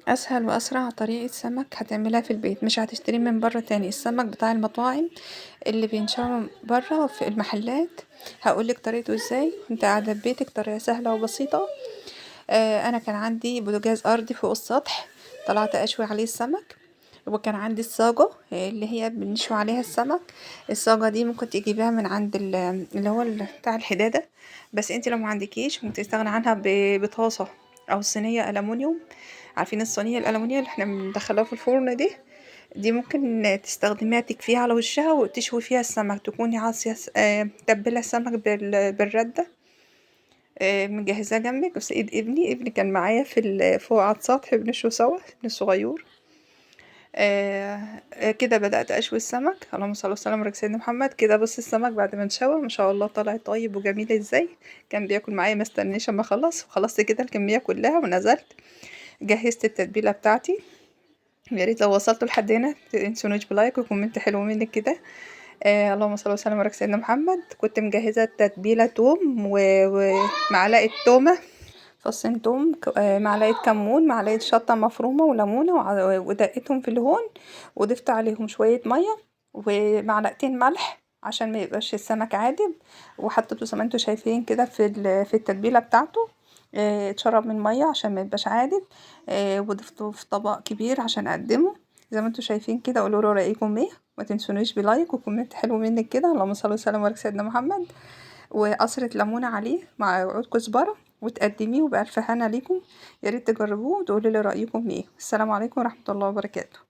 اسهل واسرع طريقة سمك هتعملها في البيت، مش هتشتريه من بره تاني. السمك بتاع المطاعم اللي بينشروا بره في المحلات هقولك طريقته ازاي. انت قاعدة في بيتك، طريقة سهلة وبسيطة. انا كان عندي بوتاجاز ارضي فوق السطح، طلعت اشوي عليه السمك. وكان عندي الصاجة اللي هي بنشوي عليها السمك. الصاجة دي ممكن تجيبيها من عند اللي هو بتاع الحدادة. بس انت لو ما عندكيش ممكن تستغني عنها بطاسة او صينية ألمونيوم. عارفين الصينية الألمونيوم اللي احنا بندخلها في الفرن دي ممكن تستخدميها تكفيها على وشها وتشوي فيها السمك. تكوني عاصية تبلة السمك بالردة، مجهزاه جنبك. بس ايد ابني كان معايا فوق على السطح بنشوي سوا، ابني الصغير. كده بدأت أشوي السمك. اللهم صل وسلم على سيدنا محمد. كده بص السمك بعد ما انشوى ما شاء الله طلع طيب وجميل ازاي. كان بياكل معايا، ما استنيش اما اخلص، وخلصت كده الكمية كلها ونزلت جهزت التتبيلة بتاعتي. يا ريت لو وصلتوا لحد هنا تنسونيش بلايك وكومنت حلو منك كده. اللهم صل وسلم على سيدنا محمد. كنت مجهزة التتبيلة توم ومعلقة تومة، فصين توم، معلقة كمون، معلقة شطة مفرومة وليمونة، ودقيتهم في الهون. وضفت عليهم شوية مية ومعلقتين ملح عشان ما يبقاش السمك عادب. وحطيته زي ما انتوا شايفين كده في التتبيلة بتاعته. اتشرب من مية عشان ما يبقاش عادب. وضفته في طبق كبير عشان اقدمه زي ما انتوا شايفين كده. قولوا له رأيكم ايه، ما تنسونيش بلايك وكومنت حلو منك كده. اللهم صل وسلم على سيدنا محمد. وقصرة ليمونة عليه مع عود كزبرة وتقدميه، وبألف هنا ليكم. يا ريت تجربوه وتقولوا لي رأيكم ايه. السلام عليكم ورحمة الله وبركاته.